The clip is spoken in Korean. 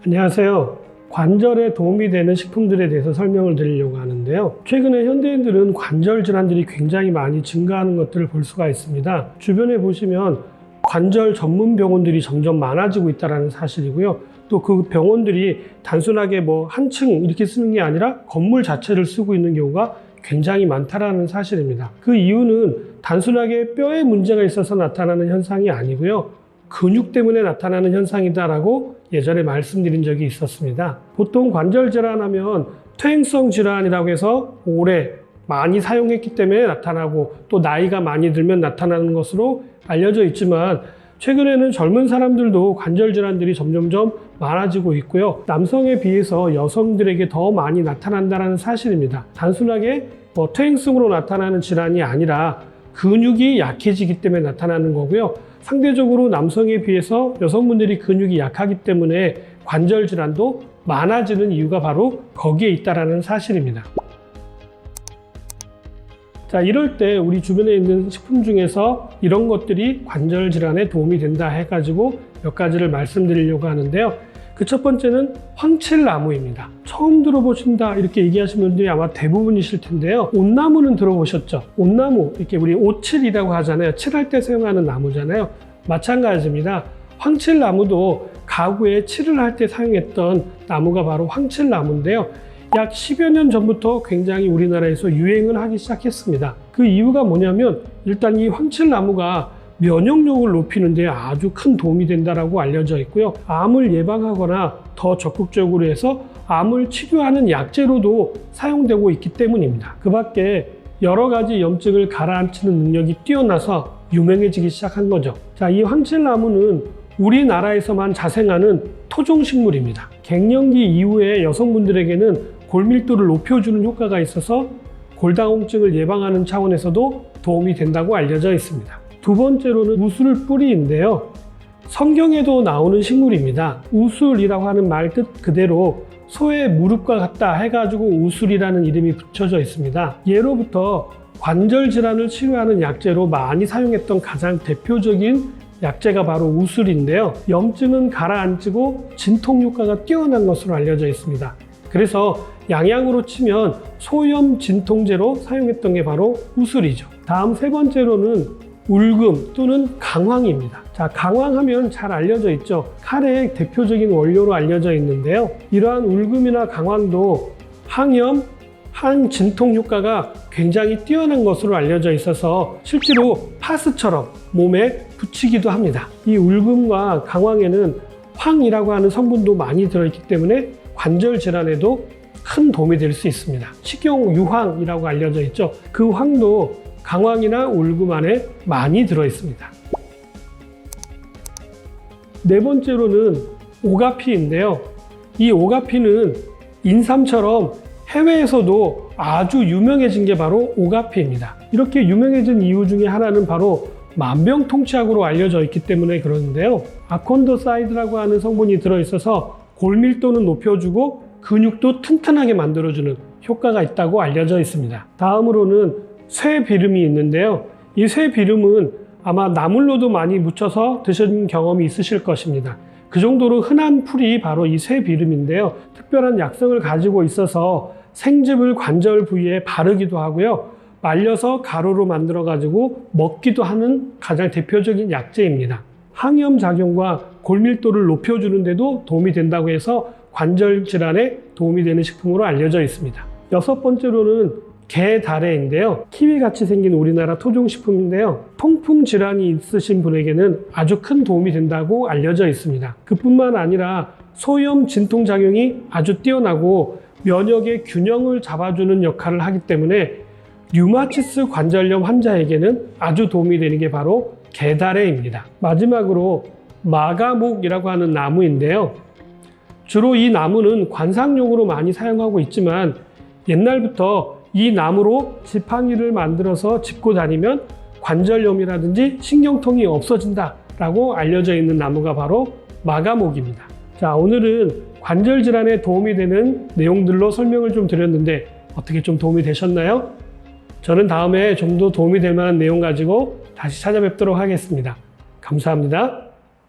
안녕하세요. 관절에 도움이 되는 식품들에 대해서 설명을 드리려고 하는데요. 최근에 현대인들은 관절 질환들이 굉장히 많이 증가하는 것들을 볼 수가 있습니다. 주변에 보시면 관절 전문 병원들이 점점 많아지고 있다는 사실이고요. 또 그 병원들이 단순하게 한 층 이렇게 쓰는 게 아니라 건물 자체를 쓰고 있는 경우가 굉장히 많다는 사실입니다. 그 이유는 단순하게 뼈에 문제가 있어서 나타나는 현상이 아니고요. 근육 때문에 나타나는 현상이다라고 예전에 말씀드린 적이 있었습니다. 보통 관절 질환하면 퇴행성 질환이라고 해서 오래 많이 사용했기 때문에 나타나고 또 나이가 많이 들면 나타나는 것으로 알려져 있지만 최근에는 젊은 사람들도 관절 질환들이 점점점 많아지고 있고요. 남성에 비해서 여성들에게 더 많이 나타난다는 사실입니다. 단순하게 퇴행성으로 나타나는 질환이 아니라 근육이 약해지기 때문에 나타나는 거고요. 상대적으로 남성에 비해서 여성분들이 근육이 약하기 때문에 관절 질환도 많아지는 이유가 바로 거기에 있다는 사실입니다. 자, 이럴 때 우리 주변에 있는 식품 중에서 이런 것들이 관절 질환에 도움이 된다 해가지고 몇 가지를 말씀드리려고 하는데요. 그 첫 번째는 황칠나무입니다. 처음 들어보신다 이렇게 얘기하시는 분들이 아마 대부분이실 텐데요. 옷나무는 들어보셨죠? 옷나무, 이렇게 우리 옷칠이라고 하잖아요. 칠할 때 사용하는 나무잖아요. 마찬가지입니다. 황칠나무도 가구에 칠을 할 때 사용했던 나무가 바로 황칠나무인데요. 약 10여 년 전부터 굉장히 우리나라에서 유행을 하기 시작했습니다. 그 이유가 뭐냐면 일단 이 황칠나무가 면역력을 높이는 데 아주 큰 도움이 된다고 알려져 있고요. 암을 예방하거나 더 적극적으로 해서 암을 치료하는 약재로도 사용되고 있기 때문입니다. 그 밖에 여러 가지 염증을 가라앉히는 능력이 뛰어나서 유명해지기 시작한 거죠. 자, 이 황칠나무는 우리나라에서만 자생하는 토종식물입니다. 갱년기 이후에 여성분들에게는 골밀도를 높여주는 효과가 있어서 골다공증을 예방하는 차원에서도 도움이 된다고 알려져 있습니다. 두 번째로는 우술 뿌리인데요. 성경에도 나오는 식물입니다. 우술이라고 하는 말 뜻 그대로 소의 무릎과 같다 해가지고 우술이라는 이름이 붙여져 있습니다. 예로부터 관절 질환을 치료하는 약재로 많이 사용했던 가장 대표적인 약재가 바로 우술인데요. 염증은 가라앉히고 진통 효과가 뛰어난 것으로 알려져 있습니다. 그래서 양양으로 치면 소염 진통제로 사용했던 게 바로 우술이죠. 다음 세 번째로는 울금 또는 강황입니다. 자, 강황하면 잘 알려져 있죠. 칼의 대표적인 원료로 알려져 있는데요. 이러한 울금이나 강황도 항염, 항진통 효과가 굉장히 뛰어난 것으로 알려져 있어서 실제로 파스처럼 몸에 붙이기도 합니다. 이 울금과 강황에는 황이라고 하는 성분도 많이 들어있기 때문에 관절 질환에도 큰 도움이 될 수 있습니다. 식용유황이라고 알려져 있죠. 그 황도 강황이나 울금 안에 많이 들어있습니다. 네 번째로는 오가피인데요. 이 오가피는 인삼처럼 해외에서도 아주 유명해진 게 바로 오가피입니다. 이렇게 유명해진 이유 중에 하나는 바로 만병통치약으로 알려져 있기 때문에 그러는데요. 아콘도사이드라고 하는 성분이 들어있어서 골밀도는 높여주고 근육도 튼튼하게 만들어주는 효과가 있다고 알려져 있습니다. 다음으로는 쇠비름이 있는데요. 이 쇠비름은 아마 나물로도 많이 묻혀서 드신 경험이 있으실 것입니다. 그 정도로 흔한 풀이 바로 이 쇠비름인데요. 특별한 약성을 가지고 있어서 생즙을 관절 부위에 바르기도 하고요. 말려서 가루로 만들어 가지고 먹기도 하는 가장 대표적인 약재입니다. 항염 작용과 골밀도를 높여주는 데도 도움이 된다고 해서 관절 질환에 도움이 되는 식품으로 알려져 있습니다. 여섯 번째로는 게다래인데요. 키위같이 생긴 우리나라 토종식품인데요. 통풍 질환이 있으신 분에게는 아주 큰 도움이 된다고 알려져 있습니다. 그뿐만 아니라 소염 진통 작용이 아주 뛰어나고 면역의 균형을 잡아주는 역할을 하기 때문에 류마티스 관절염 환자에게는 아주 도움이 되는 게 바로 게다래입니다. 마지막으로 마가목이라고 하는 나무인데요. 주로 이 나무는 관상용으로 많이 사용하고 있지만 옛날부터 이 나무로 지팡이를 만들어서 짚고 다니면 관절염이라든지 신경통이 없어진다라고 알려져 있는 나무가 바로 마가목입니다. 자, 오늘은 관절 질환에 도움이 되는 내용들로 설명을 좀 드렸는데 어떻게 좀 도움이 되셨나요? 저는 다음에 좀 더 도움이 될 만한 내용 가지고 다시 찾아뵙도록 하겠습니다. 감사합니다.